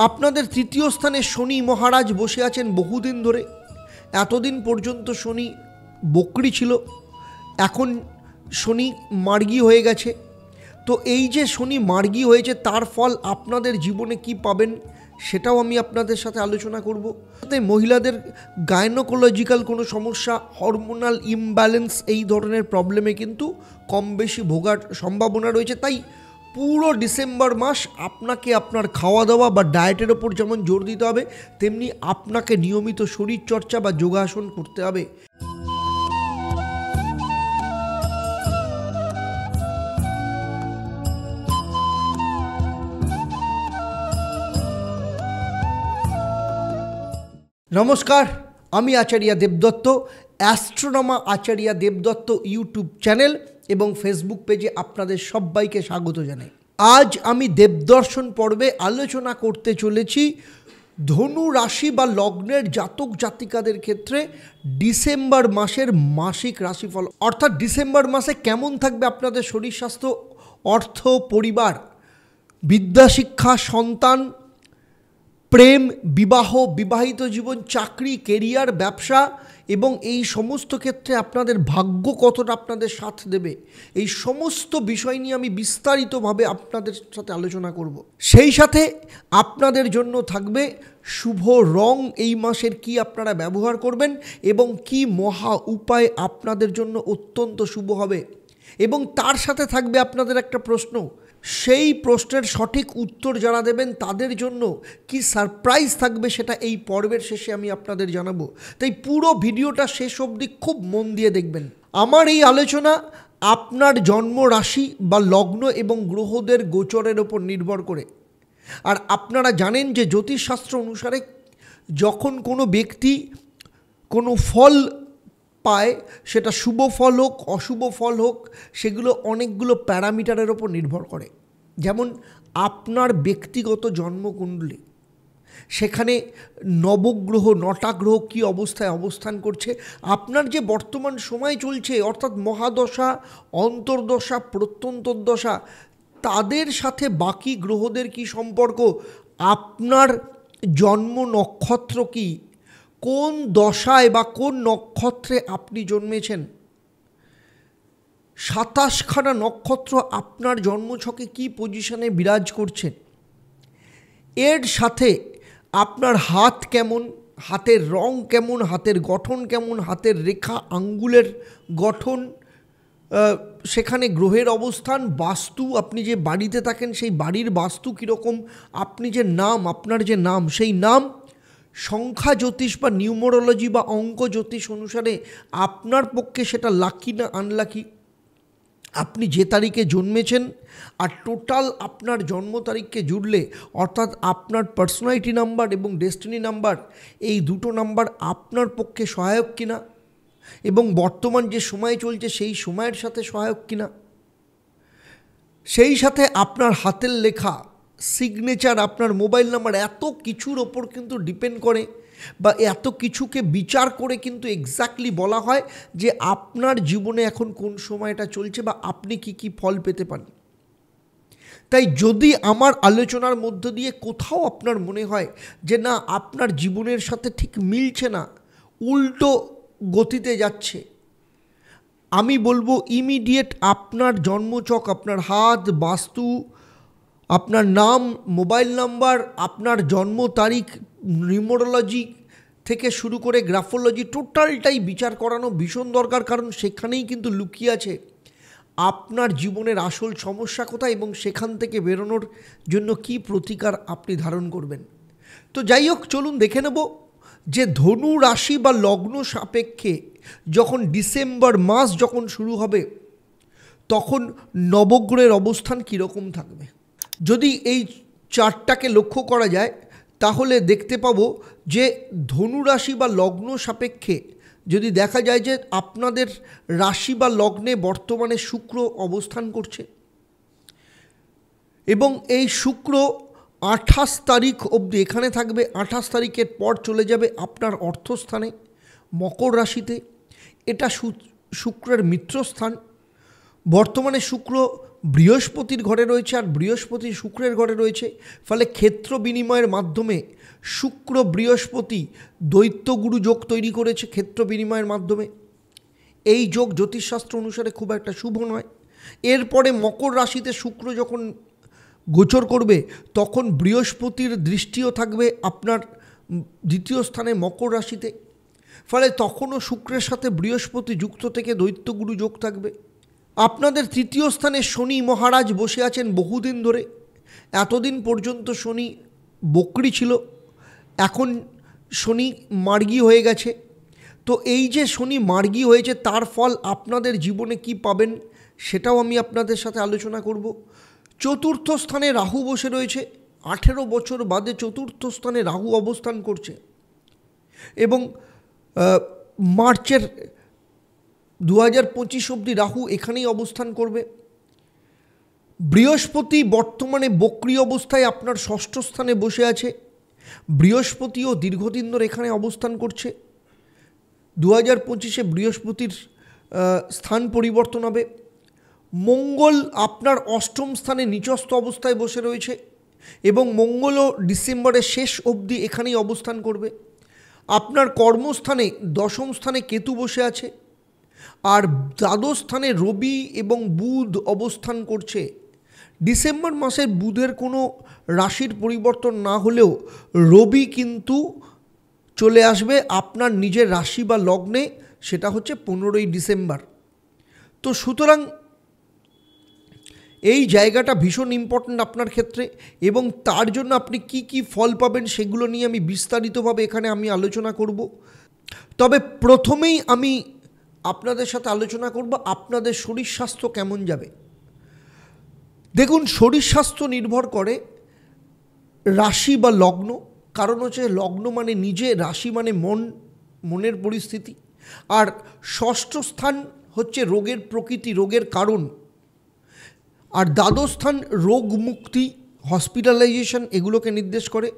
আপনাদের তৃতীয় স্থানে শনি মহারাজ বসে আছেন বহুদিন ধরে। এতদিন পর্যন্ত শনি বকরি ছিল, এখন শনি মার্গী হয়ে গেছে। তো এই যে শনি মার্গী হয়েছে তার ফল আপনাদের জীবনে কি পাবেন সেটাও আমি আপনাদের সাথে আলোচনা করব। তাই মহিলাদের গাইনোকোলজিক্যাল কোনো সমস্যা, হরমোনাল ইমব্যালেন্স, এই ধরনের প্রবলেমে কিন্তু কম বেশি ভোগার সম্ভাবনা রয়েছে। তাই পুরো ডিসেম্বর মাস আপনাকে আপনার খাওয়া দাওয়া বা ডায়েটের ওপর যেমন জোর দিতে হবে, তেমনি আপনাকে নিয়মিত শরীরচর্চা বা যোগাসন করতে হবে। নমস্কার, আমি আচার্য দেবদত্ত। অ্যাস্ট্রোনমা আচার্য দেবদত্ত ইউটিউব চ্যানেল এবং ফেসবুক পেজে আপনাদের সবাইকে স্বাগত জানাই। আজ আমি দেবদর্শন পর্বে আলোচনা করতে চলেছি ধনু রাশি বা লগ্নের জাতক জাতিকাদের ক্ষেত্রে ডিসেম্বর মাসের মাসিক রাশিফল, অর্থাৎ ডিসেম্বর মাসে কেমন থাকবে আপনাদের শরীর স্বাস্থ্য, অর্থ, পরিবার, বিদ্যা শিক্ষা, সন্তান, প্রেম, বিবাহ, বিবাহিত জীবন, চাকরি, কেরিয়ার, ব্যবসা এবং এই সমস্ত ক্ষেত্রে আপনাদের ভাগ্য কতটা আপনাদের সাথ দেবে, এই সমস্ত বিষয় নিয়ে আমি বিস্তারিতভাবে আপনাদের সাথে আলোচনা করব। সেই সাথে আপনাদের জন্য থাকবে শুভ রং এই মাসের কি আপনারা ব্যবহার করবেন এবং কি মহা উপায় আপনাদের জন্য অত্যন্ত শুভ হবে, এবং তার সাথে থাকবে আপনাদের একটা প্রশ্ন। সেই প্রশ্নের সঠিক উত্তর যারা দেবেন তাদের জন্য কি সারপ্রাইজ থাকবে সেটা এই পর্বের শেষে আমি আপনাদের জানাবো। তাই পুরো ভিডিওটা শেষ অবধি খুব মন দিয়ে দেখবেন। আমার এই আলোচনা আপনার জন্ম রাশি বা লগ্ন এবং গ্রহদের গোচরের ওপর নির্ভর করে। আর আপনারা জানেন যে জ্যোতিষশাস্ত্র অনুসারে যখন কোনো ব্যক্তি কোনো ফল পায়, সেটা শুভ ফল হোক অশুভ ফল হোক, সেগুলো অনেকগুলো প্যারামিটারের ওপর নির্ভর করে। যেমন আপনার ব্যক্তিগত জন্মকুণ্ডলী, সেখানে নবগ্রহ, 9টা গ্রহ কী অবস্থায় অবস্থান করছে, আপনার যে বর্তমান সময় চলছে অর্থাৎ মহাদশা, অন্তর্দশা, প্রত্যন্তর্দশা, তাদের সাথে বাকি গ্রহদের কি সম্পর্ক, আপনার জন্ম নক্ষত্র কি, কোন দশায় বা কোন নক্ষত্রে আপনি জন্মেছেন, 27খানা নক্ষত্র আপনার জন্মছকে কি পজিশনে বিরাজ করছে, এর সাথে আপনার হাত কেমন, হাতের রং কেমন, হাতের গঠন কেমন, হাতের রেখা, আঙ্গুলের গঠন, সেখানে গ্রহের অবস্থান, বাস্তু, আপনি যে বাড়িতে থাকেন সেই বাড়ির বাস্তু কীরকম, আপনি যে নাম, আপনার যে নাম, সেই নাম সংখ্যা জ্যোতিষ বা নিউমোরোলজি বা অঙ্ক জ্যোতিষ অনুসারে আপনার পক্ষে সেটা লাকি না আনলাকি, আপনি যে তারিখে জন্মেছেন আর টোটাল আপনার জন্ম তারিখকে জুড়লে অর্থাৎ আপনার পার্সোনালিটি নাম্বার এবং ডেস্টিনি নাম্বার, এই দুটো নাম্বার আপনার পক্ষে সহায়ক কিনা এবং বর্তমান যে সময় চলছে সেই সময়ের সাথে সহায়ক কিনা, সেই সাথে আপনার হাতের লেখা, সিগনেচার, আপনার মোবাইল নাম্বার, এত কিছুর ওপর কিন্তু ডিপেন্ড করে বা এত কিছুকে বিচার করে কিন্তু এক্স্যাক্টলি বলা হয় যে আপনার জীবনে এখন কোন সময়টা চলছে বা আপনি কি কি ফল পেতে পারেন। তাই যদি আমার আলোচনার মধ্য দিয়ে কোথাও আপনার মনে হয় যে না আপনার জীবনের সাথে ঠিক মিলছে না, উল্টো গতিতে যাচ্ছে, আমি বলবো ইমিডিয়েট আপনার জন্মছক, আপনার হাত, বাস্তু, আপনার নাম, মোবাইল নাম্বার, আপনার জন্ম তারিখ, নিউমোরোলজি থেকে শুরু করে গ্রাফোলজি, টোটালটাই বিচার করানো ভীষণ দরকার। কারণ সেখানেই কিন্তু লুকিয়ে আছে আপনার জীবনের আসল সমস্যা কোথায় এবং সেখান থেকে বেরোনোর জন্য কি প্রতিকার আপনি ধারণ করবেন। তো যাই হোক, চলুন দেখে নেব যে ধনু রাশি বা লগ্ন সাপেক্ষে যখন ডিসেম্বর মাস যখন শুরু হবে তখন নবগ্রহের অবস্থান কীরকম থাকবে। যদি এই চার্টটাকে লক্ষ্য করা যায় তাহলে দেখতে পাবো যে ধনু রাশি বা লগ্ন সাপেক্ষে যদি দেখা যায় যে আপনাদের রাশি বা লগ্নে বর্তমানে শুক্র অবস্থান করছে এবং এই শুক্র 28 তারিখ অবধি এখানে থাকবে। 28 তারিখের পর চলে যাবে আপনার অর্থস্থানে মকর রাশিতে। এটা শুক্রের মিত্রস্থান। বর্তমানে শুক্র বৃহস্পতির ঘরে রয়েছে আর বৃহস্পতি শুক্রের ঘরে রয়েছে, ফলে ক্ষেত্র বিনিময়ের মাধ্যমে শুক্র বৃহস্পতি দৈত্যগুরু যোগ তৈরি করেছে ক্ষেত্র বিনিময়ের মাধ্যমে। এই যোগ জ্যোতিষশাস্ত্র অনুসারে খুব একটা শুভ নয়। এরপরে মকর রাশিতে শুক্র যখন গোচর করবে তখন বৃহস্পতির দৃষ্টিও থাকবে আপনার দ্বিতীয় স্থানে মকর রাশিতে, ফলে তখনও শুক্রের সাথে বৃহস্পতি যুক্ত থেকে দৈত্যগুরু যোগ থাকবে। আপনাদের তৃতীয় স্থানে শনি মহারাজ বসে আছেন বহুদিন ধরে। এতদিন পর্যন্ত শনি বকরি ছিল, এখন শনি মার্গী হয়ে গেছে। তো এই যে শনি মার্গী হয়েছে তার ফল আপনাদের জীবনে কি পাবেন সেটাও আমি আপনাদের সাথে আলোচনা করব। চতুর্থ স্থানে রাহু বসে রয়েছে, 18 বছর বাদে চতুর্থ স্থানে রাহু অবস্থান করছে এবং মার্চের 2025 অবধি রাহু এখানেই অবস্থান করবে। বৃহস্পতি বর্তমানে বক্রী অবস্থায় আপনার ষষ্ঠ স্থানে বসে আছে। বৃহস্পতিও দীর্ঘদিন ধরে এখানে অবস্থান করছে। 2025-এ বৃহস্পতির স্থান পরিবর্তন হবে। মঙ্গল আপনার অষ্টম স্থানে নিচস্থ অবস্থায় বসে রয়েছে এবং মঙ্গলও ডিসেম্বরের শেষ অবধি এখানেই অবস্থান করবে। আপনার কর্মস্থানে দশম স্থানে কেতু বসে আছে আর দ্বাদশ স্থানে রবি এবং বুধ অবস্থান করছে। ডিসেম্বর মাসে বুধের কোনো রাশির পরিবর্তন না হলেও রবি কিন্তু চলে আসবে আপনার নিজের রাশি বা লগ্নে, সেটা হচ্ছে 15ই ডিসেম্বর। তো সুতরাং এই জায়গাটা ভীষণ ইম্পর্ট্যান্ট আপনার ক্ষেত্রে এবং তার জন্য আপনি কি কি ফল পাবেন সেগুলো নিয়ে আমি বিস্তারিতভাবে এখানে আমি আলোচনা করব। তবে প্রথমেই আমি আপনাদের সাথে আলোচনা করব আপনাদের শরীর স্বাস্থ্য কেমন যাবে। দেখুন, শরীর স্বাস্থ্য নির্ভর করে রাশি বা লগ্ন। কারণ হচ্ছে লগ্ন মানে নিজে, রাশি মানে মনের পরিস্থিতি, আর ষষ্ঠ স্থান হচ্ছে রোগের প্রকৃতি, রোগের কারণ, আর দ্বাদশ স্থান রোগ মুক্তি, হসপিটালাইজেশন, এগুলোকে নির্দেশ করে।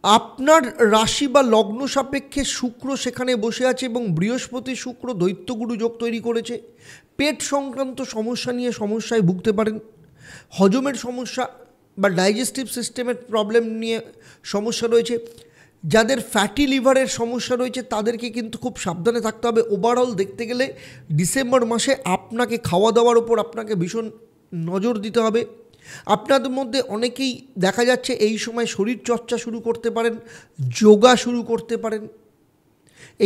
আপনার রাশি বা লগ্ন সাপেক্ষে শুক্র সেখানে বসে আছে এবং বৃহস্পতি শুক্র দৈত্যগুরু যোগ তৈরি করেছে। পেট সংক্রান্ত সমস্যা নিয়ে সমস্যায় ভুগতে পারেন, হজমের সমস্যা বা ডাইজেস্টিভ সিস্টেমের প্রবলেম নিয়ে সমস্যা রয়েছে। যাদের ফ্যাটি লিভারের সমস্যা রয়েছে তাদেরকে কিন্তু খুব সাবধানে থাকতে হবে। ওভারঅল দেখতে গেলে ডিসেম্বর মাসে আপনাকে খাওয়া দাওয়ার ওপর আপনাকে ভীষণ নজর দিতে হবে। আপনাদের মধ্যে অনেকেই দেখা যাচ্ছে এই সময় শরীর চর্চা শুরু করতে পারেন, যোগা শুরু করতে পারেন,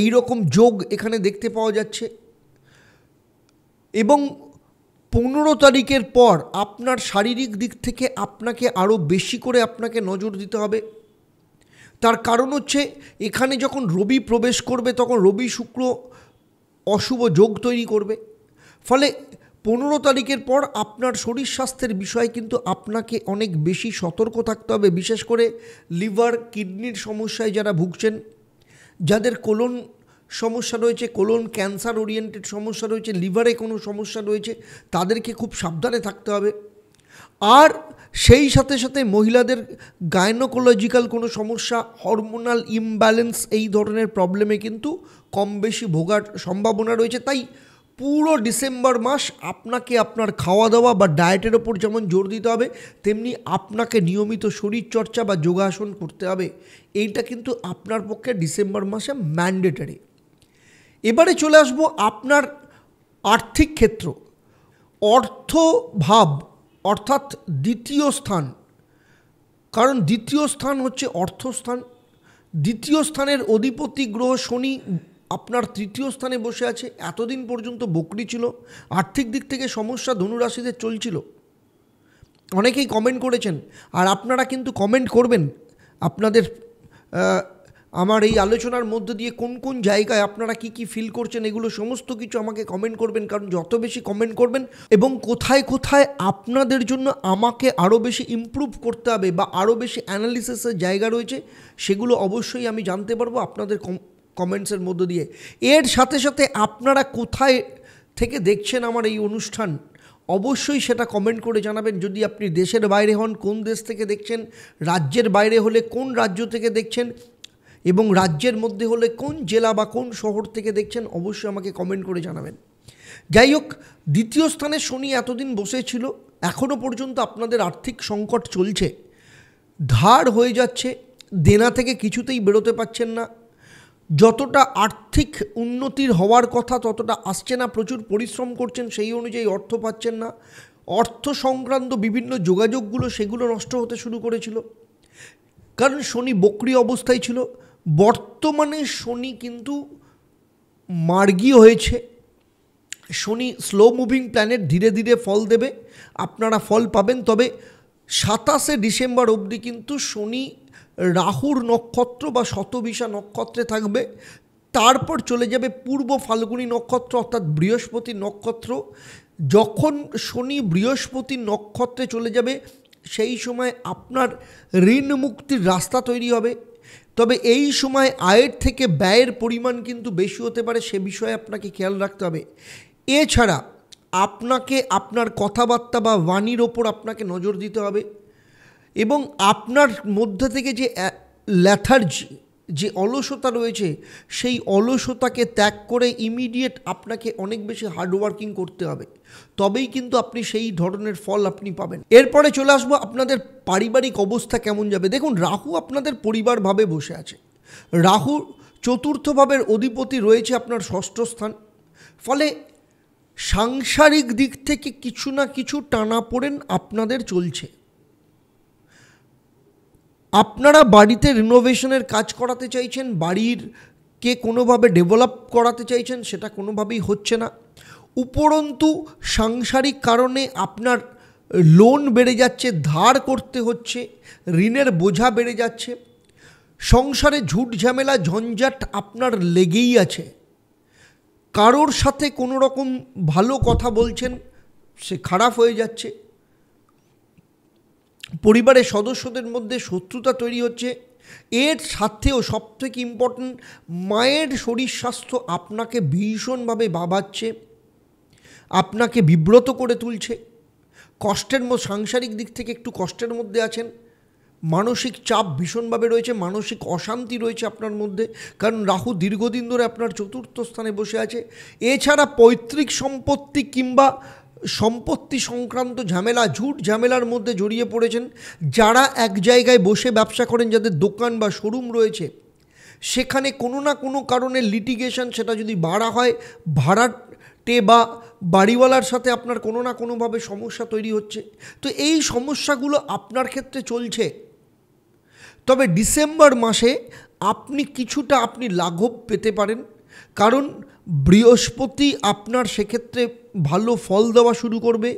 এই রকম যোগ এখানে দেখতে পাওয়া যাচ্ছে। এবং 15 তারিখের পর আপনার শারীরিক দিক থেকে আপনাকে আরও বেশি করে আপনাকে নজর দিতে হবে। তার কারণ হচ্ছে এখানে যখন রবি প্রবেশ করবে তখন রবি শুক্র অশুভ যোগ তৈরি করবে, ফলে 15 তারিখের পর আপনার শরীর স্বাস্থ্যের বিষয়ে কিন্তু আপনাকে অনেক বেশি সতর্ক থাকতে হবে। বিশেষ করে লিভার কিডনির সমস্যায় যারা ভুগছেন, যাদের কোলন সমস্যা রয়েছে, কোলন ক্যান্সার ওরিয়েন্টেড সমস্যা রয়েছে, লিভারে কোনো সমস্যা রয়েছে, তাদেরকে খুব সাবধানে থাকতে হবে। আর সেই সাথে সাথে মহিলাদের গাইনোকোলজিক্যাল কোনো সমস্যা, হরমোনাল ইমব্যালেন্স, এই ধরনের প্রবলেমে কিন্তু কম বেশি ভোগার সম্ভাবনা রয়েছে। তাই পুরো ডিসেম্বর মাস আপনাকে আপনার খাওয়া দাওয়া বা ডায়েটের ওপর যেমন জোর দিতে হবে, তেমনি আপনাকে নিয়মিত শরীরচর্চা বা যোগাসন করতে হবে। এইটা কিন্তু আপনার পক্ষে ডিসেম্বর মাসে ম্যান্ডেটরি। এবারে চলে আসবো আপনার আর্থিক ক্ষেত্র। অর্থভাব অর্থাৎ দ্বিতীয় স্থান, কারণ দ্বিতীয় স্থান হচ্ছে অর্থস্থান। দ্বিতীয় স্থানের অধিপতি গ্রহ শনি আপনার তৃতীয় স্থানে বসে আছে। এতদিন পর্যন্ত বকরি ছিল, আর্থিক দিক থেকে সমস্যা ধনুরাশিতে চলছিল। অনেকেই কমেন্ট করেছেন, আর আপনারা কিন্তু কমেন্ট করবেন আপনাদের আমার এই আলোচনার মধ্য দিয়ে কোন কোন জায়গায় আপনারা কি কি ফিল করছেন, এগুলো সমস্ত কিছু আমাকে কমেন্ট করবেন। কারণ যত বেশি কমেন্ট করবেন এবং কোথায় কোথায় আপনাদের জন্য আমাকে আরও বেশি ইমপ্রুভ করতে হবে বা আরও বেশি অ্যানালিসিসের জায়গা রয়েছে, সেগুলো অবশ্যই আমি জানতে পারবো আপনাদের কমেন্টসের মধ্য দিয়ে। এর সাথে সাথে আপনারা কোথায় থেকে দেখছেন আমার এই অনুষ্ঠান, অবশ্যই সেটা কমেন্ট করে জানাবেন। যদি আপনি দেশের বাইরে হন, কোন দেশ থেকে দেখছেন, রাজ্যের বাইরে হলে কোন রাজ্য থেকে দেখছেন, এবং রাজ্যের মধ্যে হলে কোন জেলা বা কোন শহর থেকে দেখছেন, অবশ্যই আমাকে কমেন্ট করে জানাবেন। যাই হোক, দ্বিতীয় স্থানে শনি এতদিন বসেছিল, এখনও পর্যন্ত আপনাদের আর্থিক সংকট চলছে, ধার হয়ে যাচ্ছে, দেনা থেকে কিছুতেই বেরোতে পারছেন না, যতটা আর্থিক উন্নতির হওয়ার কথা ততটা আসছে না, প্রচুর পরিশ্রম করছেন সেই অনুযায়ী অর্থ পাচ্ছেন না, অর্থ সংক্রান্ত বিভিন্ন যোগাযোগগুলো সেগুলো নষ্ট হতে শুরু করেছিল, কারণ শনি বক্রী অবস্থায় ছিল। বর্তমানে শনি কিন্তু মার্গী হয়েছে, শনি স্লো মুভিং প্ল্যানেট, ধীরে ধীরে ফল দেবে, আপনারা ফল পাবেন। তবে 27শে ডিসেম্বর অবধি কিন্তু শনি রাহুর নক্ষত্র বা শতবিশা নক্ষত্রে থাকবে, তারপর চলে যাবে পূর্ব ফাল্গুনী নক্ষত্র অর্থাৎ বৃহস্পতির নক্ষত্র। যখন শনি বৃহস্পতির নক্ষত্রে চলে যাবে সেই সময় আপনার ঋণ মুক্তির রাস্তা তৈরি হবে। তবে এই সময় আয়ের থেকে ব্যয়ের পরিমাণ কিন্তু বেশি হতে পারে, সে বিষয়ে আপনাকে খেয়াল রাখতে হবে। এছাড়া আপনাকে আপনার কথাবার্তা বা বাণীর ওপর আপনাকে নজর দিতে হবে এবং আপনার মধ্যে থেকে যে ল্যাথার্জি, যে অলসতা রয়েছে, সেই অলসতাকে ত্যাগ করে ইমিডিয়েট আপনাকে অনেক বেশি হার্ডওয়ার্কিং করতে হবে, তবেই কিন্তু আপনি সেই ধরনের ফল আপনি পাবেন। এরপরে চলে আসবো আপনাদের পারিবারিক অবস্থা কেমন যাবে। দেখুন, রাহু আপনাদের পরিবারভাবে বসে আছে, রাহু চতুর্থ ভাবের অধিপতি রয়েছে আপনার ষষ্ঠ স্থান, ফলে সাংসারিক দিক থেকে কিছু না কিছু টানাপোড়েন আপনাদের চলছে। আপনারা বাড়িতে রিনোভেশনের কাজ করাতে চাইছেন, বাড়িরকে কোনোভাবে ডেভেলপ করাতে চাইছেন, সেটা কোনোভাবেই হচ্ছে না। উপরন্তু সাংসারিক কারণে আপনার লোন বেড়ে যাচ্ছে, ধার করতে হচ্ছে, ঋণের বোঝা বেড়ে যাচ্ছে, সংসারে ঝুট ঝামেলা ঝঞ্ঝাট আপনার লেগেই আছে। কারোর সাথে কোনো রকম ভালো কথা বলছেন, সে খারাপ হয়ে যাচ্ছে, পরিবারের সদস্যদের মধ্যে শত্রুতা তৈরি হচ্ছে। এর সাথেও সবথেকে ইম্পর্ট্যান্ট, মায়ের শরীর স্বাস্থ্য আপনাকে ভীষণভাবে ভাবাচ্ছে, আপনাকে বিব্রত করে তুলছে, কষ্টের মধ্যে, সাংসারিক দিক থেকে একটু কষ্টের মধ্যে আছেন, মানসিক চাপ ভীষণভাবে রয়েছে, মানসিক অশান্তি রয়েছে আপনার মধ্যে, কারণ রাহু দীর্ঘদিন ধরে আপনার চতুর্থ স্থানে বসে আছে। এছাড়া পৈতৃক সম্পত্তি কিংবা সম্পত্তি সংক্রান্ত ঝামেলা, ঝুট ঝামেলার মধ্যে জড়িয়ে পড়েছেন। যারা এক জায়গায় বসে ব্যবসা করেন, যাদের দোকান বা শোরুম রয়েছে, সেখানে কোনো না কোনো কারণে লিটিগেশন, সেটা যদি ভাড়া হয়, ভাড়াটে বা বাড়িওয়ালার সাথে আপনার কোনো না কোনোভাবে সমস্যা তৈরি হচ্ছে। তো এই সমস্যাগুলো আপনার ক্ষেত্রে চলছে। তবে ডিসেম্বর মাসে আপনি কিছুটা লাঘব পেতে পারেন, কারণ বৃহস্পতি আপনার সেক্ষেত্রে ভালো ফল দেওয়া শুরু করবে,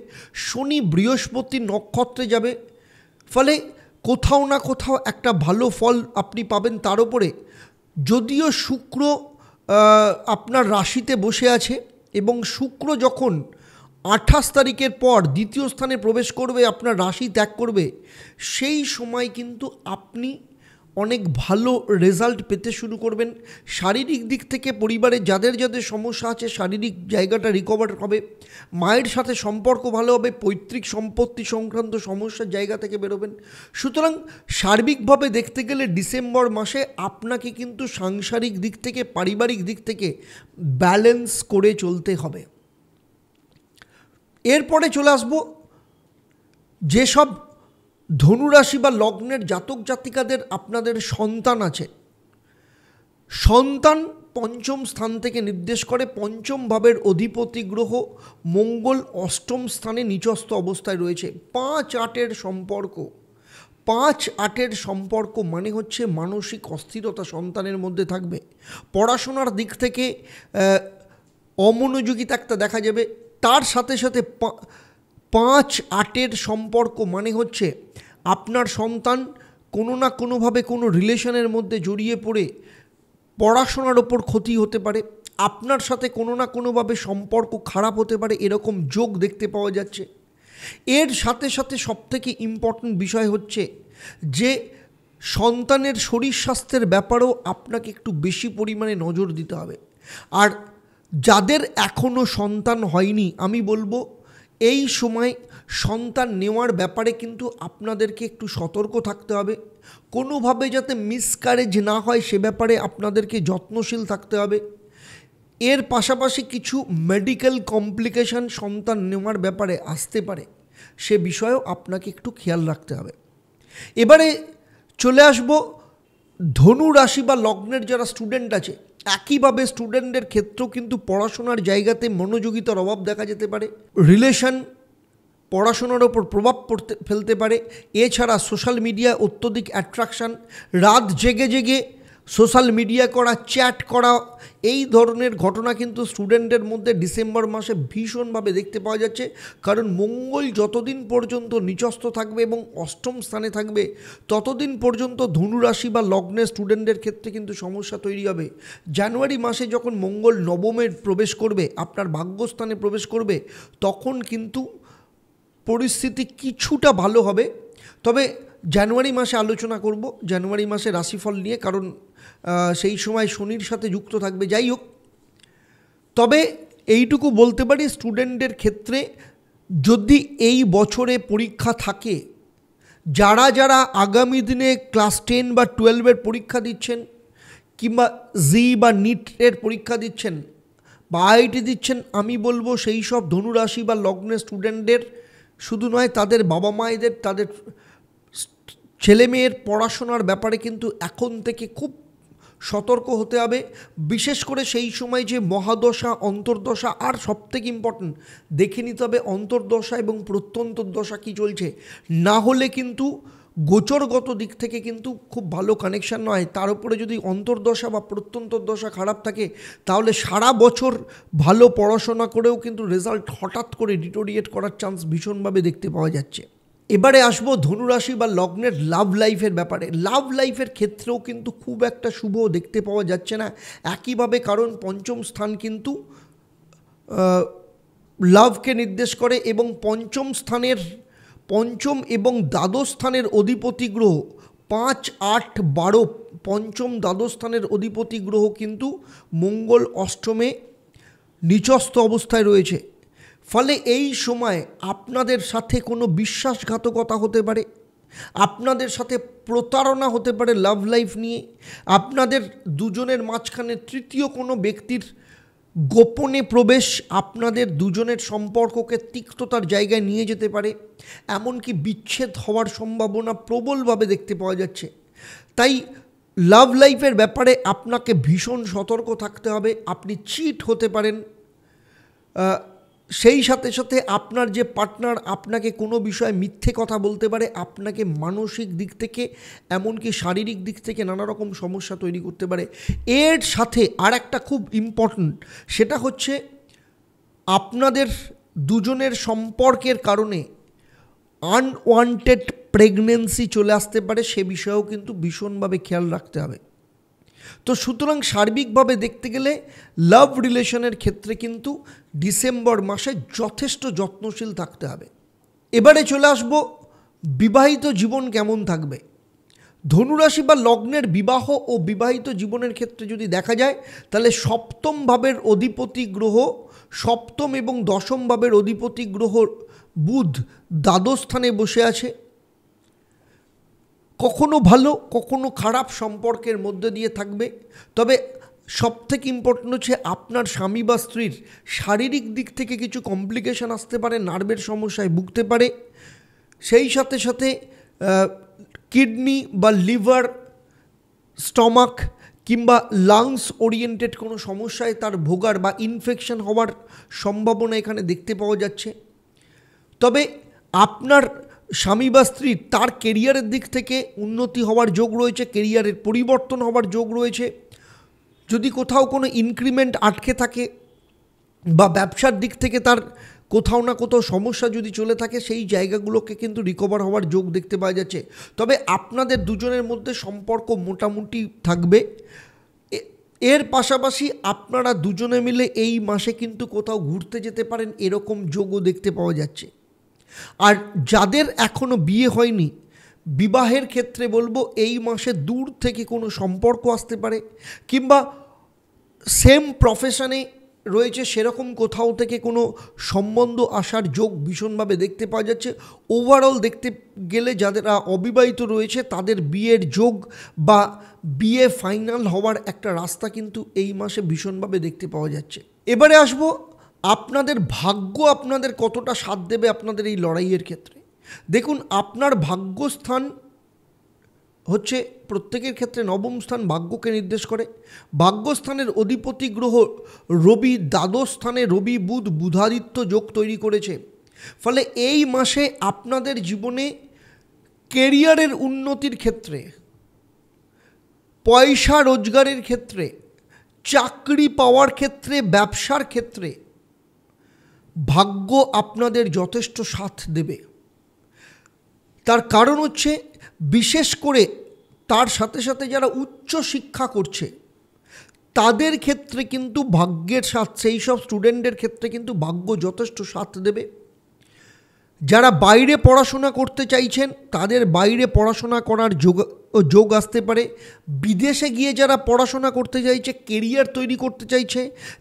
শনি বৃহস্পতি নক্ষত্রে যাবে, ফলে কোথাও না কোথাও একটা ভালো ফল আপনি পাবেন। তার উপরে যদিও শুক্র আপনার রাশিতে বসে আছে এবং শুক্র যখন 28 তারিখের পর দ্বিতীয় স্থানে প্রবেশ করবে, আপনার রাশি ত্যাগ করবে, সেই সময় কিন্তু আপনি অনেক ভালো রেজাল্ট পেতে শুরু করবেন। শারীরিক দিক থেকে পরিবারে যাদের যাদের সমস্যা আছে, শারীরিক জায়গাটা রিকভার হবে, মায়ের সাথে সম্পর্ক ভালো হবে, পৈতৃক সম্পত্তি সংক্রান্ত সমস্যার জায়গা থেকে বেরোবেন। সুতরাং সার্বিকভাবে দেখতে গেলে ডিসেম্বর মাসে আপনাকে কিন্তু সাংসারিক দিক থেকে, পারিবারিক দিক থেকে ব্যালেন্স করে চলতে হবে। এরপরে চলে আসব যেসব ধনুরাশি বা লগ্নের জাতক জাতিকাদের আপনাদের সন্তান আছে, সন্তান পঞ্চম স্থান থেকে নির্দেশ করে। পঞ্চম ভাবের অধিপতি গ্রহ মঙ্গল অষ্টম স্থানে নিচস্থ অবস্থায় রয়েছে। 5-8-এর সম্পর্ক, 5-8-এর সম্পর্ক মানে হচ্ছে মানসিক অস্থিরতা সন্তানের মধ্যে থাকবে, পড়াশোনার দিক থেকে অমনোযোগিতা একটা দেখা যাবে। তার সাথে সাথে 5-8-এর সম্পর্ক মানে হচ্ছে আপনার সন্তান কোনো না কোনোভাবে কোনো রিলেশনের মধ্যে জড়িয়ে পড়ে পড়াশোনার ওপর ক্ষতি হতে পারে, আপনার সাথে কোনো না কোনোভাবে সম্পর্ক খারাপ হতে পারে, এরকম যোগ দেখতে পাওয়া যাচ্ছে। এর সাথে সাথে সবথেকে ইম্পর্ট্যান্ট বিষয় হচ্ছে যে সন্তানের শরীর স্বাস্থ্যের ব্যাপারেও আপনাকে একটু বেশি পরিমাণে নজর দিতে হবে। আর যাদের এখনও সন্তান হয়নি, আমি বলবো এই সময় সন্তান নেওয়ার ব্যাপারে কিন্তু আপনাদেরকে একটু সতর্ক থাকতে হবে, কোনোভাবে যাতে মিসক্যারেজ না হয় সে ব্যাপারে আপনাদেরকে যত্নশীল থাকতে হবে। এর পাশাপাশি কিছু মেডিকেল কমপ্লিকেশন সন্তান নেওয়ার ব্যাপারে আসতে পারে, সে বিষয়েও আপনাকে একটু খেয়াল রাখতে হবে। এবারে চলে আসব ধনু রাশি বা লগ্নের যারা স্টুডেন্ট আছে, একইভাবে স্টুডেন্টদের ক্ষেত্রেও কিন্তু পড়াশোনার জায়গাতে মনোযোগিতার অভাব দেখা যেতে পারে, রিলেশন পড়াশোনার ওপর প্রভাব ফেলতে পারে। এছাড়া সোশ্যাল মিডিয়া অত্যধিক অ্যাট্রাকশান, রাত জেগে জেগে সোশ্যাল মিডিয়া করা, চ্যাট করা, এই ধরনের ঘটনা কিন্তু স্টুডেন্টদের মধ্যে ডিসেম্বর মাসে ভীষণভাবে দেখতে পাওয়া যাচ্ছে। কারণ মঙ্গল যতদিন পর্যন্ত নিচস্থ থাকবে এবং অষ্টম স্থানে থাকবে, ততদিন পর্যন্ত ধনুরাশি বা লগ্নের স্টুডেন্টদের ক্ষেত্রে কিন্তু সমস্যা তৈরি হবে। জানুয়ারি মাসে যখন মঙ্গল নবমে প্রবেশ করবে, আপনার ভাগ্যস্থানে প্রবেশ করবে, তখন কিন্তু পরিস্থিতি কিছুটা ভালো হবে। তবে জানুয়ারি মাসে আলোচনা করব জানুয়ারি মাসে রাশিফল নিয়ে, কারণ সেই সময় শনির সাথে যুক্ত থাকবে। যাই হোক, তবে এইটুকু বলতে পারি স্টুডেন্টদের ক্ষেত্রে যদি এই বছরে পরীক্ষা থাকে, যারা যারা আগামী দিনে ক্লাস 10 বা 12-এর পরীক্ষা দিচ্ছেন, কিংবা জি বা নিটের পরীক্ষা দিচ্ছেন বা আইআইটি দিচ্ছেন, আমি বলবো সেই সব ধনুরাশি বা লগ্নের স্টুডেন্টদের শুধু নয়, তাদের বাবা মায়েদের, তাদের ছেলেমেয়ের পড়াশোনার ব্যাপারে কিন্তু এখন থেকে খুব সতর্ক হতে হবে। বিশেষ করে সেই সময় যে মহাদশা, অন্তর্দশা, আর সবথেকে ইম্পর্টেন্ট দেখে নিতে হবে অন্তর্দশা এবং প্রত্যন্তর দশা কী চলছে। না হলে কিন্তু গোচরগত দিক থেকে কিন্তু খুব ভালো কানেকশান নয়। তার উপরে যদি অন্তর্দশা বা প্রত্যন্তর দশা খারাপ থাকে, তাহলে সারা বছর ভালো পড়াশোনা করেও কিন্তু রেজাল্ট হঠাৎ করে ডিটোরিয়েট করার চান্স ভীষণভাবে দেখতে পাওয়া যাচ্ছে। এবারে আসবো ধনুরাশি বা লগ্নের লাভ লাইফের ব্যাপারে। লাভ লাইফের ক্ষেত্রেও কিন্তু খুব একটা শুভ দেখতে পাওয়া যাচ্ছে না একইভাবে, কারণ পঞ্চম স্থান কিন্তু লাভকে নির্দেশ করে এবং পঞ্চম এবং দ্বাদশ স্থানের অধিপতি গ্রহ 5, 8, 12 পঞ্চম দ্বাদশ স্থানের অধিপতি গ্রহ কিন্তু মঙ্গল অষ্টমে নিচস্থ অবস্থায় রয়েছে। ফলে এই সময় আপনাদের সাথে কোনো বিশ্বাসঘাতকতা হতে পারে, আপনাদের সাথে প্রতারণা হতে পারে লাভ লাইফ নিয়ে, আপনাদের দুজনের মাঝখানে তৃতীয় কোনো ব্যক্তির গোপনে প্রবেশ আপনাদের দুজনের সম্পর্ককে তিক্ততার জায়গায় নিয়ে যেতে পারে, এমনকি বিচ্ছেদ হওয়ার সম্ভাবনা প্রবলভাবে দেখতে পাওয়া যাচ্ছে। তাই লাভ লাইফের ব্যাপারে আপনাকে ভীষণ সতর্ক থাকতে হবে। আপনি চিট হতে পারেন, সেই সাথে সাথে আপনার যে পার্টনার আপনাকে কোনো বিষয়ে মিথ্যে কথা বলতে পারে, আপনাকে মানসিক দিক থেকে এমনকি শারীরিক দিক থেকে নানা রকম সমস্যা তৈরি করতে পারে। এর সাথে আর একটা খুব ইম্পর্ট্যান্ট, সেটা হচ্ছে আপনাদের দুজনের সম্পর্কের কারণে আনওয়ান্টেড প্রেগনেন্সি চলে আসতে পারে, সে বিষয়েও কিন্তু ভীষণভাবে খেয়াল রাখতে হবে। তো সুতরাং সার্বিকভাবে দেখতে গেলে লাভ রিলেশনের ক্ষেত্রে কিন্তু ডিসেম্বর মাসে যথেষ্ট যত্নশীল থাকতে হবে। এবারে চলে আসব বিবাহিত জীবন কেমন থাকবে। ধনুরাশি বা লগ্নের বিবাহ ও বিবাহিত জীবনের ক্ষেত্রে যদি দেখা যায়, তাহলে সপ্তম ভাবের অধিপতি গ্রহ, সপ্তম এবং দশম ভাবের অধিপতি গ্রহ বুধ দ্বাদশ স্থানে বসে আছে। কখনো ভালো কখনো খারাপ সম্পর্কের মধ্যে দিয়ে থাকবে। তবে সবথেকে ইম্পর্টেন্ট হচ্ছে আপনার স্বামী বা স্ত্রীর শারীরিক দিক থেকে কিছু কমপ্লিকেশান আসতে পারে, নার্ভের সমস্যায় ভুগতে পারে। সেই সাথে সাথে কিডনি বা লিভার, স্টমাক কিংবা লাংস ওরিয়েন্টেড কোনো সমস্যায় তার ভোগার বা ইনফেকশন হওয়ার সম্ভাবনা এখানে দেখতে পাওয়া যাচ্ছে। তবে আপনার স্বামী বা স্ত্রী তার কেরিয়ারের দিক থেকে উন্নতি হওয়ার যোগ রয়েছে, কেরিয়ারের পরিবর্তন হওয়ার যোগ রয়েছে। যদি কোথাও কোনো ইনক্রিমেন্ট আটকে থাকে বা ব্যবসার দিক থেকে তার কোথাও না কোথাও সমস্যা যদি চলে থাকে, সেই জায়গাগুলোকে কিন্তু রিকভার হওয়ার যোগ দেখতে পাওয়া যাচ্ছে। তবে আপনাদের দুজনের মধ্যে সম্পর্ক মোটামুটি থাকবে। এর পাশাপাশি আপনারা দুজনে মিলে এই মাসে কিন্তু কোথাও ঘুরতে যেতে পারেন, এরকম যোগও দেখতে পাওয়া যাচ্ছে। আর যাদের এখনও বিয়ে হয়নি, বিবাহের ক্ষেত্রে বলবো এই মাসে দূর থেকে কোনো সম্পর্ক আসতে পারে, কিংবা সেম প্রফেশনে রয়েছে সেরকম কোথাও থেকে কোনো সম্বন্ধ আসার যোগ ভীষণভাবে দেখতে পাওয়া যাচ্ছে। ওভারঅল দেখতে গেলে যারা অবিবাহিত রয়েছে তাদের বিয়ের যোগ বা বিএ ফাইনাল হওয়ার একটা রাস্তা কিন্তু এই মাসে ভীষণভাবে দেখতে পাওয়া যাচ্ছে। এবারে আসবো আপনাদের ভাগ্য আপনাদের কতটা সাথ দেবে আপনাদের এই লড়াইয়ের ক্ষেত্রে। দেখুন, আপনার ভাগ্যস্থান হচ্ছে প্রত্যেকের ক্ষেত্রে নবম স্থান ভাগ্যকে নির্দেশ করে। ভাগ্যস্থানের অধিপতি গ্রহ রবি দ্বাদশ স্থানে, রবি বুধ বুধাদিত্য যোগ তৈরি করেছে। ফলে এই মাসে আপনাদের জীবনে কেরিয়ারের উন্নতির ক্ষেত্রে, পয়সা রোজগারের ক্ষেত্রে, চাকরি পাওয়ার ক্ষেত্রে, ব্যবসার ক্ষেত্রে ভাগ্য আপনাদের যথেষ্ট সাথ দেবে। তার কারণ হচ্ছে, বিশেষ করে তার সাথে সাথে যারা উচ্চ শিক্ষা করছে তাদের ক্ষেত্রে কিন্তু ভাগ্যের সাথ, সেই সব স্টুডেন্টদের ক্ষেত্রে কিন্তু ভাগ্য যথেষ্ট সাথ দেবে। যারা বাইরে পড়াশোনা করতে চাইছেন তাদের বাইরে পড়াশোনা করার যোগ আসতে পারে। বিদেশে গিয়ে যারা পড়াশোনা করতে চাইছে, কেরিয়ার তৈরি করতে চাইছে,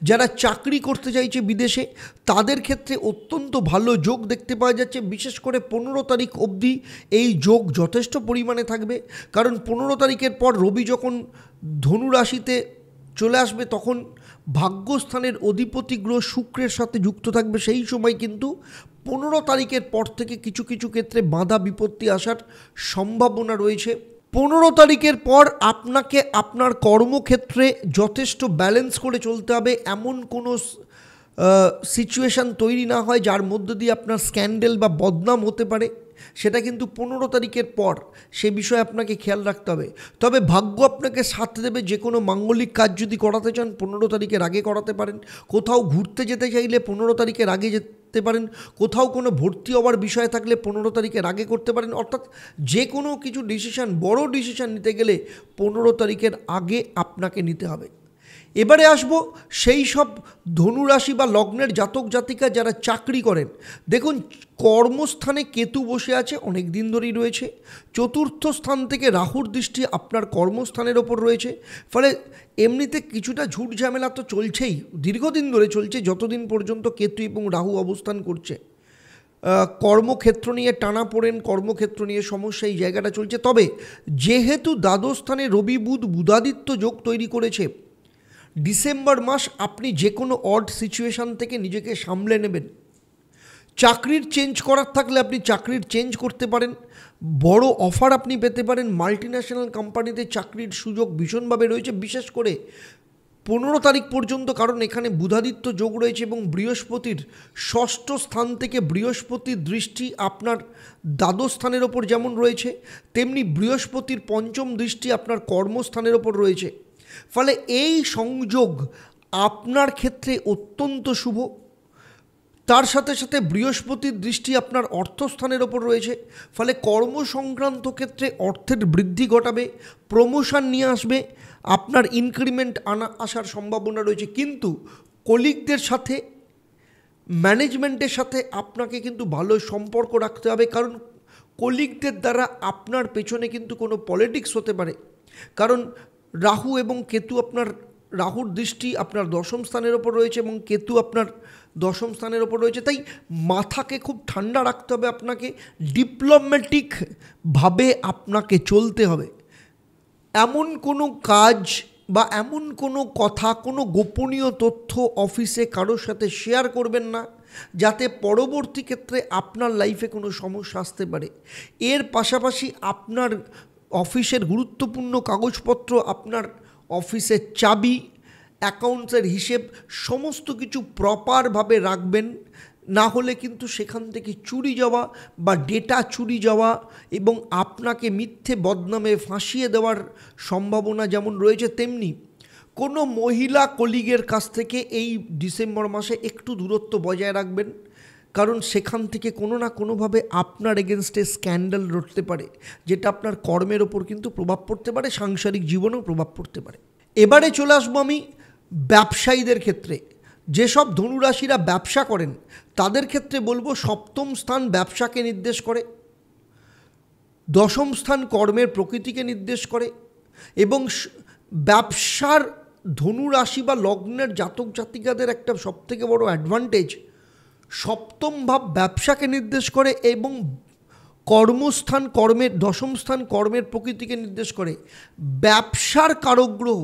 যারা চাকরি করতে চাইছে বিদেশে, তাদের ক্ষেত্রে অত্যন্ত ভালো যোগ দেখতে পাওয়া যাচ্ছে। বিশেষ করে 15 তারিখ অবধি এই যোগ যথেষ্ট পরিমাণে থাকবে। কারণ 15 তারিখের পর রবি যখন ধনু রাশিতে চলে আসবে তখন ভাগ্যস্থানের অধিপতি গ্রহ শুক্রের সাথে যুক্ত থাকবে। সেই সময় কিন্তু 15 তারিখের পর থেকে কিছু কিছু ক্ষেত্রে বাধা বিপত্তি আসার সম্ভাবনা রয়েছে। 15 তারিখের পর আপনাকে আপনার কর্মক্ষেত্রে যথেষ্ট ব্যালেন্স করে চলতে হবে। এমন কোনো সিচুয়েশান তৈরি না হয় যার মধ্য দিয়ে আপনার স্ক্যান্ডেল বা বদনাম হতে পারে, সেটা কিন্তু 15 তারিখের পর সে বিষয়ে আপনাকে খেয়াল রাখতে হবে। তবে ভাগ্য আপনাকে সাথ দেবে। যে কোনো মাঙ্গলিক কাজ যদি করাতে চান 15 তারিখের আগে করাতে পারেন। কোথাও ঘুরতে যেতে চাইলে 15 তারিখের আগে যেতে পারেন। কোথাও কোনো ভর্তি হওয়ার বিষয় থাকলে 15 তারিখের আগে করতে পারেন। অর্থাৎ যে কোনো কিছু ডিসিশান, বড় ডিসিশান নিতে গেলে 15 তারিখের আগে আপনাকে নিতে হবে। এবারে আসব সেই সব ধনুরাশি বা লগ্নের জাতক জাতিকা যারা চাকরি করেন। দেখুন, কর্মস্থানে কেতু বসে আছে, অনেক দিন ধরেই রয়েছে। চতুর্থ স্থান থেকে রাহুর দৃষ্টি আপনার কর্মস্থানের ওপর রয়েছে। ফলে এমনিতে কিছুটা ঝুট ঝামেলা তো চলছেই, দীর্ঘদিন ধরে চলছে, যতদিন পর্যন্ত কেতু এবং রাহু অবস্থান করছে। কর্মক্ষেত্র নিয়ে টানাপোড়েন, কর্মক্ষেত্র নিয়ে সমস্যা, এই জায়গাটা চলছে। তবে যেহেতু দ্বাদশ স্থানে রবি বুধ বুধাদিত্য যোগ তৈরি করেছে, ডিসেম্বর মাস আপনি যে কোনো অড সিচুয়েশান থেকে নিজেকে সামলে নেবেন। চাকরির চেঞ্জ করার থাকলে আপনি চাকরির চেঞ্জ করতে পারেন। বড় অফার আপনি পেতে পারেন। মাল্টিন্যাশনাল কোম্পানিতে চাকরির সুযোগ ভীষণভাবে রয়েছে, বিশেষ করে 15 তারিখ পর্যন্ত। কারণ এখানে বুধাদিত্য যোগ রয়েছে এবং বৃহস্পতির ষষ্ঠ স্থান থেকে বৃহস্পতির দৃষ্টি আপনার দ্বাদশ স্থানের ওপর যেমন রয়েছে, তেমনি বৃহস্পতির পঞ্চম দৃষ্টি আপনার কর্মস্থানের ওপর রয়েছে। ফলে এই সংযোগ আপনার ক্ষেত্রে অত্যন্ত শুভ। তার সাথে সাথে বৃহস্পতির দৃষ্টি আপনার অর্থস্থানের ওপর রয়েছে। ফলে কর্মসংক্রান্ত ক্ষেত্রে অর্থের বৃদ্ধি ঘটাবে, প্রমোশন নিয়ে আসবে, আপনার ইনক্রিমেন্ট আসার সম্ভাবনা রয়েছে। কিন্তু কলিগদের সাথে, ম্যানেজমেন্টের সাথে আপনাকে কিন্তু ভালো সম্পর্ক রাখতে হবে। কারণ কলিগদের দ্বারা আপনার পেছনে কিন্তু কোনো পলিটিক্স হতে পারে। কারণ রাহু এবং কেতু, আপনার রাহুর দৃষ্টি আপনার দশম স্থানের ওপর রয়েছে এবং কেতু আপনার দশম স্থানের ওপর রয়েছে। তাই মাথাকে খুব ঠান্ডা রাখতে হবে, আপনাকে ডিপ্লোম্যাটিকভাবে আপনাকে চলতে হবে। এমন কোনো কাজ বা এমন কোনো কথা, কোনো গোপনীয় তথ্য অফিসে কারোর সাথে শেয়ার করবেন না, যাতে পরবর্তী ক্ষেত্রে আপনার লাইফে কোনো সমস্যা আসতে পারে। এর পাশাপাশি আপনার অফিসের গুরুত্বপূর্ণ কাগজপত্র, আপনার অফিসের চাবি, অ্যাকাউন্টসের হিসেব সমস্ত কিছু প্রপারভাবে রাখবেন। না হলে কিন্তু সেখান থেকে চুরি যাওয়া বা ডেটা চুরি যাওয়া এবং আপনাকে মিথ্যে বদনামে ফাঁসিয়ে দেওয়ার সম্ভাবনা যেমন রয়েছে, তেমনি কোনো মহিলা কলিগের কাছ থেকে এই ডিসেম্বর মাসে একটু দূরত্ব বজায় রাখবেন। কারণ সেখান থেকে কোনো না কোনোভাবে আপনার এগেনস্টে স্ক্যান্ডাল রটতে পারে, যেটা আপনার কর্মের ওপর কিন্তু প্রভাব পড়তে পারে, সাংসারিক জীবনেও প্রভাব পড়তে পারে। এবারে চলে আসবো আমি ব্যবসায়ীদের ক্ষেত্রে। যেসব ধনুরাশিরা ব্যবসা করেন তাদের ক্ষেত্রে বলবো, সপ্তম স্থান ব্যবসাকে নির্দেশ করে, দশম স্থান কর্মের প্রকৃতিকে নির্দেশ করে এবং ব্যবসার ধনুরাশি বা লগ্নের জাতক জাতিকাদের একটা সবথেকে বড় অ্যাডভান্টেজ, সপ্তম ভাব ব্যবসাকে নির্দেশ করে এবং কর্মস্থান কর্মের দশম স্থান কর্মের প্রকৃতিকে নির্দেশ করে। ব্যবসার কারক গ্রহ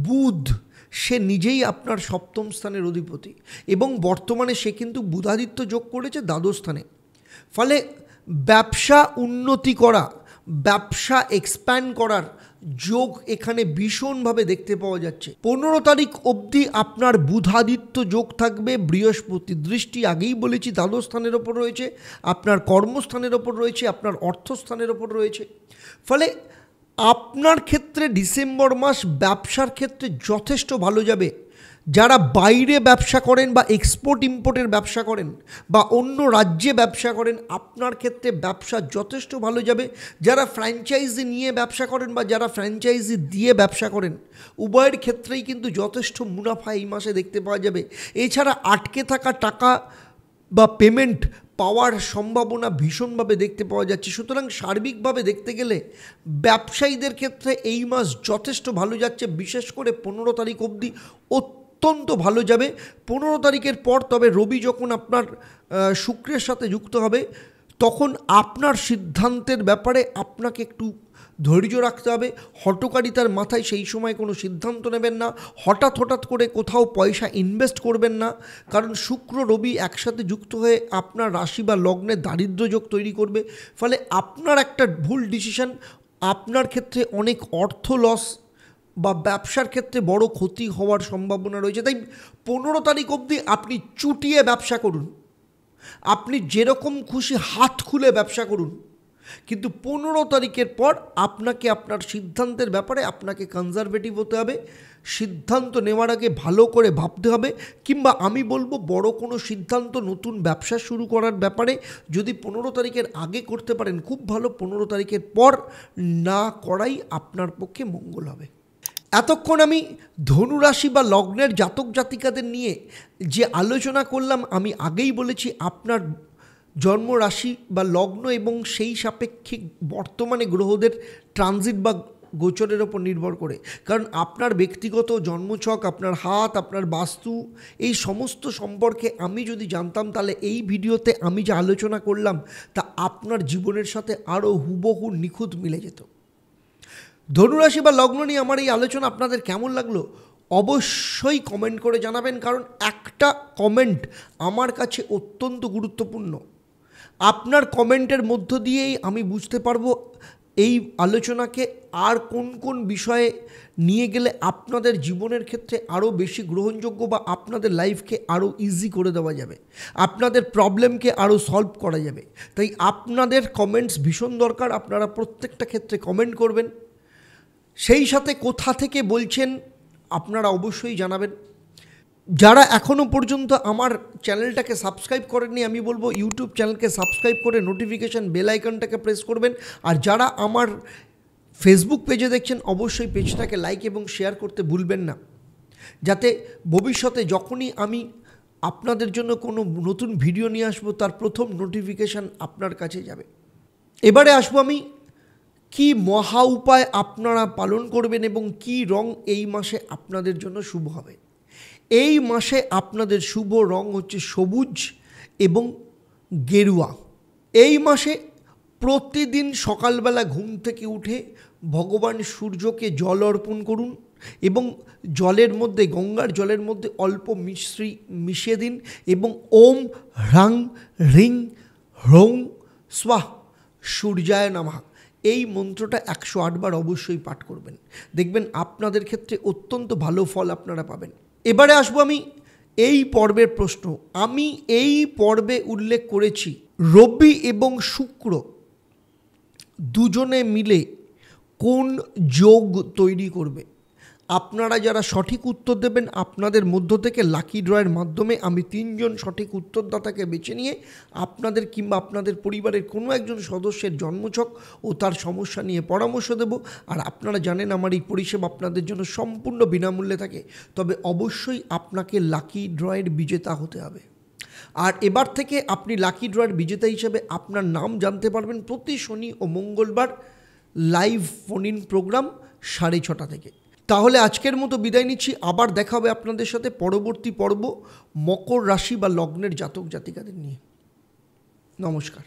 বুধ, সে নিজেই আপনার সপ্তম স্থানের অধিপতি এবং বর্তমানে সে কিন্তু বুধাদিত্য যোগ করেছে দ্বাদশ স্থানে। ফলে ব্যবসা উন্নতি করা, ব্যবসা এক্সপ্যান্ড করার যোগ এখানে ভীষণভাবে দেখতে পাওয়া যাচ্ছে। 15 তারিখ অবধি আপনার বুধাদিত্য যোগ থাকবে। বৃহস্পতির দৃষ্টি আগেই বলেছি দ্বাদশ স্থানের ওপর রয়েছে, আপনার কর্মস্থানের ওপর রয়েছে, আপনার অর্থস্থানের ওপর রয়েছে। ফলে আপনার ক্ষেত্রে ডিসেম্বর মাস ব্যবসার ক্ষেত্রে যথেষ্ট ভালো যাবে। যারা বাইরে ব্যবসা করেন বা এক্সপোর্ট ইম্পোর্টের ব্যবসা করেন বা অন্য রাজ্যে ব্যবসা করেন, আপনার ক্ষেত্রে ব্যবসা যথেষ্ট ভালো যাবে। যারা ফ্র্যাঞ্চাইজি নিয়ে ব্যবসা করেন বা যারা ফ্র্যাঞ্চাইজি দিয়ে ব্যবসা করেন, উভয়ের ক্ষেত্রেই কিন্তু যথেষ্ট মুনাফা এই মাসে দেখতে পাওয়া যাবে। এছাড়া আটকে থাকা টাকা বা পেমেন্ট পাওয়ার সম্ভাবনা ভীষণভাবে দেখতে পাওয়া যাচ্ছে। সুতরাং সার্বিকভাবে দেখতে গেলে ব্যবসায়ীদের ক্ষেত্রে এই মাস যথেষ্ট ভালো যাচ্ছে। বিশেষ করে 15 তারিখ অবধি অত্যন্ত ভালো যাবে। 15 তারিখের পর তবে রবি যখন আপনার শুক্রের সাথে যুক্ত হবে, তখন আপনার সিদ্ধান্তের ব্যাপারে আপনাকে একটু ধৈর্য রাখতে হবে। হঠকারিতার মাথায় সেই সময় কোনো সিদ্ধান্ত নেবেন না। হঠাৎ করে কোথাও পয়সা ইনভেস্ট করবেন না, কারণ শুক্র রবি একসাথে যুক্ত হয়ে আপনার রাশি বা লগ্নে দারিদ্র্য যোগ তৈরি করবে। ফলে আপনার একটা ভুল ডিসিশন আপনার ক্ষেত্রে অনেক অর্থ লস বা ব্যবসার ক্ষেত্রে বড় ক্ষতি হওয়ার সম্ভাবনা রয়েছে। তাই 15 তারিখ অবধি আপনি চুটিয়ে ব্যবসা করুন, আপনি যেরকম খুশি হাত খুলে ব্যবসা করুন, কিন্তু 15 তারিখের পর আপনাকে আপনার সিদ্ধান্তের ব্যাপারে আপনাকে কনজারভেটিভ হতে হবে। সিদ্ধান্ত নেওয়ার আগে ভালো করে ভাবতে হবে, কিংবা আমি বলবো বড় কোনো সিদ্ধান্ত নতুন ব্যবসা শুরু করার ব্যাপারে যদি 15 তারিখের আগে করতে পারেন খুব ভালো, 15 তারিখের পর না করাই আপনার পক্ষে মঙ্গল হবে। এতক্ষণ আমি ধনুরাশি বা লগ্নের জাতক জাতিকাদের নিয়ে যে আলোচনা করলাম, আমি আগেই বলেছি আপনার জন্মরাশি বা লগ্ন এবং সেই সাপেক্ষিক বর্তমানে গ্রহদের ট্রানজিট বা গোচরের ওপর নির্ভর করে। কারণ আপনার ব্যক্তিগত জন্মছক, আপনার হাত, আপনার বাস্তু, এই সমস্ত সম্পর্কে আমি যদি জানতাম, তাহলে এই ভিডিওতে আমি যে আলোচনা করলাম তা আপনার জীবনের সাথে আরও হুবহু নিখুঁত মিলে যেত। ধনুরাশি বা লগ্ন নিয়ে আমার এই আলোচনা আপনাদের কেমন লাগলো অবশ্যই কমেন্ট করে জানাবেন, কারণ একটা কমেন্ট আমার কাছে অত্যন্ত গুরুত্বপূর্ণ। আপনার কমেন্টের মধ্য দিয়েই আমি বুঝতে পারবো এই আলোচনাকে আর কোন কোন বিষয়ে নিয়ে গেলে আপনাদের জীবনের ক্ষেত্রে আরও বেশি গ্রহণযোগ্য বা আপনাদের লাইফকে আরও ইজি করে দেওয়া যাবে, আপনাদের প্রবলেমকে আরও সলভ করা যাবে। তাই আপনাদের কমেন্টস ভীষণ দরকার। আপনারা প্রত্যেকটা ক্ষেত্রে কমেন্ট করবেন, সেই সাথে কোথা থেকে বলছেন আপনারা অবশ্যই জানাবেন। যারা এখনও পর্যন্ত আমার চ্যানেলটাকে সাবস্ক্রাইব করেননি, আমি বলবো ইউটিউব চ্যানেলকে সাবস্ক্রাইব করে নোটিফিকেশান বেল আইকনটাকে প্রেস করবেন। আর যারা আমার ফেসবুক পেজে দেখছেন, অবশ্যই পেজটাকে লাইক এবং শেয়ার করতে ভুলবেন না, যাতে ভবিষ্যতে যখনই আমি আপনাদের জন্য কোনো নতুন ভিডিও নিয়ে আসবো তার প্রথম নোটিফিকেশান আপনার কাছে যাবে। এবারে আসবো আমি কি মহা উপায় আপনারা পালন করবেন এবং কি রং এই মাসে আপনাদের জন্য শুভ হবে। এই মাসে আপনাদের শুভ রং হচ্ছে সবুজ এবং গেরুয়া। এই মাসে প্রতিদিন সকালবেলা ঘুম থেকে উঠে ভগবান সূর্যকে জল অর্পণ করুন এবং জলের মধ্যে, গঙ্গার জলের মধ্যে অল্প মিশ্রি মিশিয়ে দিন এবং ওম হ্রাং হ্রিং হ্রৌং স্বাহ সূর্যায় নমঃ এই মন্ত্রটা 108 বার অবশ্যই পাঠ করবেন। দেখবেন আপনাদের ক্ষেত্রে অত্যন্ত ভালো ফল আপনারা পাবেন। এবারে আসবো আমি এই পর্বের প্রশ্ন। আমি এই পর্বে উল্লেখ করেছি রবি এবং শুক্র দুজনে মিলে কোন যোগ তৈরি করবে। আপনারা যারা সঠিক উত্তর দেবেন, আপনাদের মধ্য থেকে লাকি ড্রয়ের মাধ্যমে আমি 3 জন সঠিক উত্তরদাতাকে বেছে নিয়ে আপনাদের কিংবা আপনাদের পরিবারের কোনো একজন সদস্যের জন্মছক ও তার সমস্যা নিয়ে পরামর্শ দেব। আর আপনারা জানেন আমার এই পরিষেবা আপনাদের জন্য সম্পূর্ণ বিনামূল্যে থাকে, তবে অবশ্যই আপনাকে লাকি ড্রয়ের বিজেতা হতে হবে। আর এবার থেকে আপনি লাকি ড্রয়ের বিজেতা হিসেবে আপনার নাম জানতে পারবেন প্রতি শনি ও মঙ্গলবার লাইভ ফোন ইন প্রোগ্রাম 6:30 থেকে। তাহলে আজকের মতো বিদায় নিচ্ছি। আবার দেখা হবে আপনাদের সাথে পরবর্তী পর্ব মকর রাশি বা লগ্নের জাতক জাতিকাদের নিয়ে। নমস্কার।